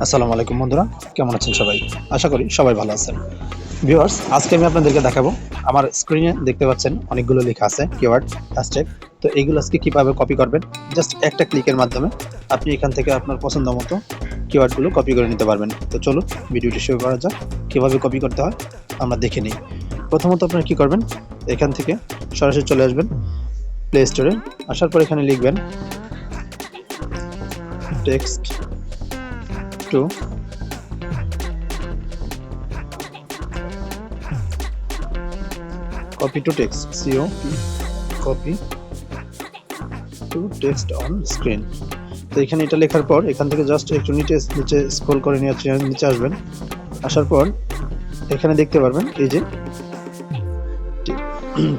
আসসালামু আলাইকুম বন্ধুরা, কেমন আছেন সবাই? আশা করি সবাই ভালো আছেন। ভিউয়ার্স, আজকে আমি আপনাদেরকে দেখাবো, আমার স্ক্রিনে দেখতে পাচ্ছেন অনেকগুলো লেখা আছে কিওয়ার্ড, হ্যাশট্যাগ। তো এইগুলো আজকে কীভাবে কপি করবেন, জাস্ট একটা ক্লিকের মাধ্যমে আপনি এখান থেকে আপনার পছন্দ মতো কিওয়ার্ডগুলো কপি করে নিতে পারবেন। তো চলুন ভিডিওটি শুরু করা যাক। কীভাবে কপি করতে হয় আমরা দেখে নিই। প্রথমত আপনারা কী করবেন, এখান থেকে সরাসরি চলে আসবেন প্লে স্টোরে। আসার পর এখানে লিখবেন text to copy to text, copy to text on screen। তো এখানে এটা লেখার পর এখান থেকে জাস্ট একটু নিচে স্ক্রল করে নিচে আসবেন। আসার পর এখানে দেখতে পারবেন এই যে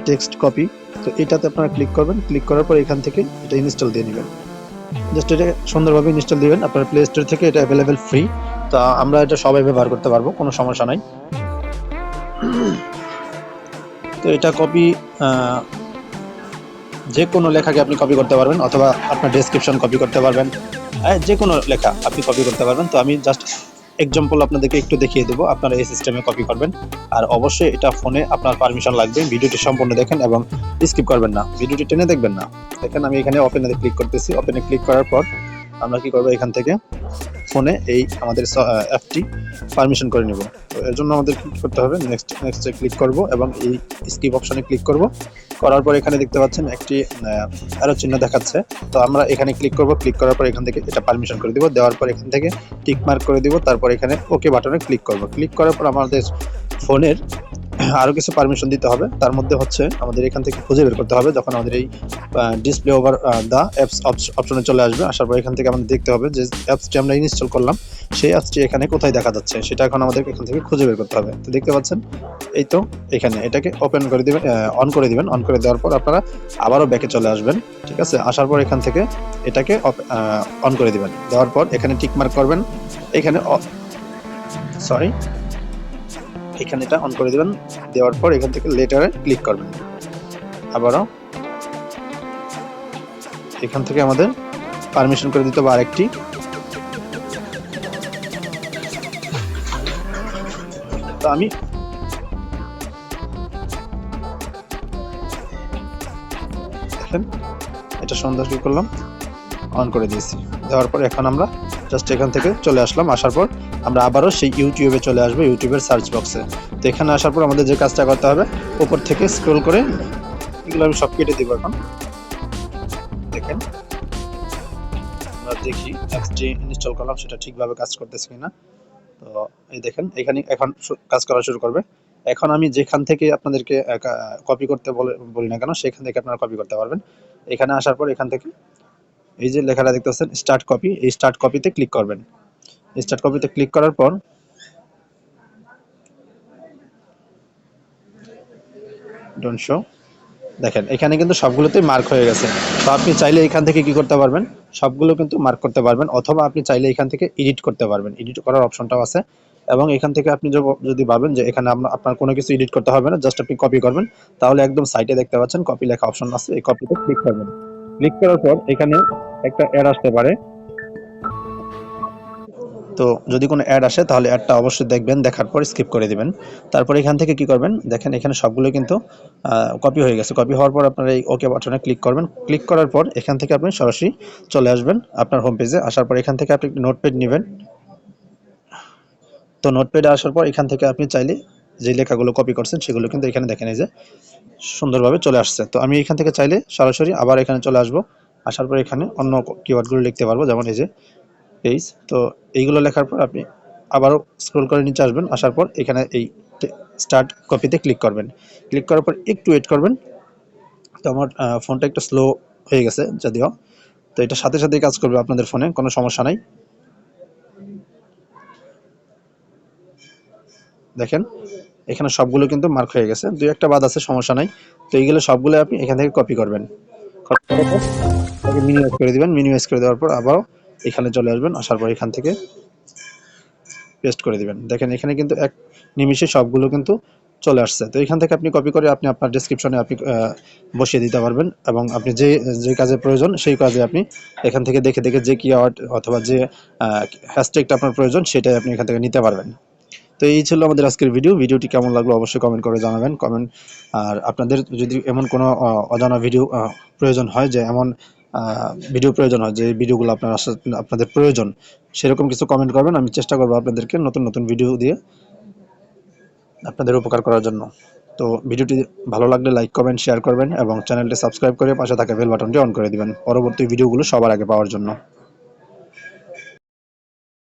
টেক্সট কপি। তো এটাতে আপনারা ক্লিক করবেন। ক্লিক করার পর এখান থেকে এটা ইনস্টল দিয়ে নেবেন। জাস্ট এটা সুন্দরভাবে ইনস্টল দিবেন। আপনার প্লে স্টোর থেকে এটা অ্যাভেলেবেল ফ্রি। তো আমরা এটা সবাই ব্যবহার করতে পারবো, কোনো সমস্যা নাই। তো এটা কপি যে কোনো লেখাকে আপনি কপি করতে পারবেন, অথবা আপনার ডেসক্রিপশন কপি করতে পারবেন, যে কোনো লেখা আপনি কপি করতে পারবেন। তো আমি জাস্ট এক্সাম্পল আপনাদেরকে একটু দেখিয়ে দেবো, আপনারা এই সিস্টেমে কপি করবেন। আর অবশ্যই এটা ফোনে আপনার পারমিশন লাগবে। ভিডিওটি সম্পূর্ণ দেখেন এবং স্কিপ করবেন না, ভিডিওটি টেনে দেখবেন না। দেখেন আমি এখানে ওপেনে ক্লিক করতেছি। ওপেনে ক্লিক করার পর আমরা কি করবো, এখান থেকে ফোনে এই আমাদের অ্যাপটি পারমিশন করে নেব। তো এর জন্য আমাদের কি করতে হবে, নেক্সটে ক্লিক করব এবং এই স্কিপ অপশনে ক্লিক করব। করার পর এখানে দেখতে পাচ্ছেন একটি অ্যারো চিহ্ন দেখাচ্ছে। তো আমরা এখানে ক্লিক করব। ক্লিক করার পর এখান থেকে এটা পারমিশন করে দিব। দেওয়ার পর এখান থেকে টিক মার্ক করে দিব। তারপর এখানে ওকে বাটনে ক্লিক করব। ক্লিক করার পর আমাদের ফোনের আরও কিছু পারমিশন দিতে হবে। তার মধ্যে হচ্ছে আমাদের এখান থেকে খুঁজে বের করতে হবে, যখন আমাদের এই ডিসপ্লে ওভার দ্য অ্যাপস অপশনে চলে আসবে। আসার পর এখান থেকে আমাদের দেখতে হবে যে অ্যাপসটি আমরা ইনস্টল করলাম সেই অ্যাপসটি এখানে কোথায় দেখা যাচ্ছে, সেটা এখন আমাদের এখান থেকে খুঁজে বের করতে হবে। তো দেখতে পাচ্ছেন এই তো এখানে এটাকে ওপেন করে দিবেন, অন করে দিবেন। অন করে দেওয়ার পর আপনারা আবারও ব্যাকে চলে আসবেন। ঠিক আছে, আসার পর এখান থেকে এটাকে অন করে দিবেন। দেওয়ার পর এখানে টিক মার্ক করবেন। এখানে এখানে এটা অন করে দিবেন। দেওয়ার পর এখান থেকে লেটারে ক্লিক করবেন। আবারও এখান থেকে আমাদের পারমিশন করে দিতে হবে আরেকটি। তো আমি দেখেন এটা সুন্দর কি করলাম, অন করে দিয়েছি। দেওয়ার পর এখন আমরা জাস্ট এখান থেকে চলে আসলাম। আসার পর আমরা আবারও সেই ইউটিউবে চলে আসবো, ইউটিউবের সার্চ বক্সে। তো এখানে আসার পর আমাদের যে কাজটা করতে হবে, উপর থেকে স্ক্রল করে এগুলো আমি সব কেটে দেবো। এখন দেখেন আমরা দেখি অ্যাপসটি ইনস্টল করলাম সেটা ঠিকভাবে কাজ করতেছে কিনা। তো এই দেখেন এখানে এখন কাজ করা শুরু করবে। এখন আমি যেখান থেকে আপনাদেরকে কপি করতে বলি না কেন, সেখান থেকে আপনারা কপি করতে পারবেন। এখানে আসার পর এখান থেকে এই যে লেখাটা দেখতে পাচ্ছেন স্টার্ট কপি, এই স্টার্ট কপিতে ক্লিক করবেন। স্টার্ট কপিতে ক্লিক করার পর ডোন্ট শো, দেখেন এখানে কিন্তু সবগুলোতেই মার্ক হয়ে গেছে। তো আপনি চাইলে এখান থেকে কি করতে পারবেন, সবগুলো কিন্তু মার্ক করতে পারবেন, অথবা আপনি চাইলে এখান থেকে এডিট করতে পারবেন। এডিট করার অপশনটাও আছে। এবং এখান থেকে আপনি যদি ভাবেন যে এখানে আপনার কোনো কিছু এডিট করতে হবে না, জাস্ট আপনি কপি করবেন, তাহলে একদম সাইটে দেখতে পাচ্ছেন কপি লেখা অপশন আছে, এই কপিতে ক্লিক করবেন। ক্লিক করার পর এখানে একটা অ্যাড আসতে পারে। তো যদি কোনো অ্যাড আসে তাহলে অ্যাডটা অবশ্যই দেখবেন, দেখার পর স্কিপ করে দিবেন। তারপর এখান থেকে কি করবেন, দেখেন এখানে সবগুলো কিন্তু কপি হয়ে গেছে। কপি হওয়ার পর আপনারা এই ওকে বাটনে ক্লিক করবেন। ক্লিক করার পর এখান থেকে আপনি সরাসরি চলে আসবেন আপনার হোম পেজে। আসার পর এখান থেকে আপনি নোটপ্যাড নেবেন। তো নোটপ্যাডে আসার পর এখান থেকে আপনি চাইলে যে লেখাগুলো কপি করছেন সেগুলো কিন্তু এখানে দেখেন এই যে সুন্দরভাবে চলে আসছে। তো আমি এখান থেকে চাইলে সরাসরি আবার এখানে চলে আসব। আসার পর এখানে অন্য কিওয়ার্ডগুলো লিখতে পারবো, যেমন এই যে পেজ। তো এইগুলো লেখার পর আপনি আবারও স্ক্রল করে নিচে আসবেন। আসার পর এখানে এই স্টার্ট কপিতে ক্লিক করবেন। ক্লিক করার পর একটু ওয়েট করবেন। তো আমার ফোনটা একটু স্লো হয়ে গেছে যদিও, তো এটা সাথে সাথেই কাজ করবে আপনাদের ফোনে, কোনো সমস্যা নাই। দেখেন এখানে সবগুলো কিন্তু মার্ক হয়ে গেছে, দুই একটা বাদ আছে, সমস্যা নাই। তো এইগুলো সবগুলো আপনি এখান থেকে কপি করবেন। মিনিমাইজ করে দিবেন। মিনিমাইজ করে দেওয়ার পর আবারও এখানে চলে আসবেন। আসার পর এখান থেকে পেস্ট করে দিবেন। দেখেন এখানে কিন্তু এক নিমিষে সবগুলো কিন্তু চলে আসছে। তো এখান থেকে আপনি কপি করে আপনি আপনার ডেসক্রিপশনে আপনি বসিয়ে দিতে পারবেন, এবং আপনি যে যে কাজে প্রয়োজন সেই কাজে আপনি এখান থেকে দেখে দেখে যে কিওয়ার্ড অথবা যে হ্যাশট্যাগটা আপনার প্রয়োজন সেটাই আপনি এখান থেকে নিতে পারবেন। তো এই ছিল আমাদের আজকের ভিডিওটি কেমন লাগলো অবশ্যই কমেন্ট করে জানাবেন। আর আপনাদের যদি এমন কোনো অজানা ভিডিও প্রয়োজন হয়, যে এমন ভিডিও প্রয়োজন হয় যে ভিডিওগুলো আপনাদের প্রয়োজন, সেরকম কিছু কমেন্ট করবেন। আমি চেষ্টা করবো আপনাদেরকে নতুন নতুন ভিডিও দিয়ে আপনাদের উপকার করার জন্য। তো ভিডিওটি ভালো লাগলে লাইক কমেন্ট শেয়ার করবেন এবং চ্যানেলটি সাবস্ক্রাইব করে পাশে থাকা বেল বাটনটি অন করে দিবেন পরবর্তী ভিডিওগুলো সবার আগে পাওয়ার জন্য।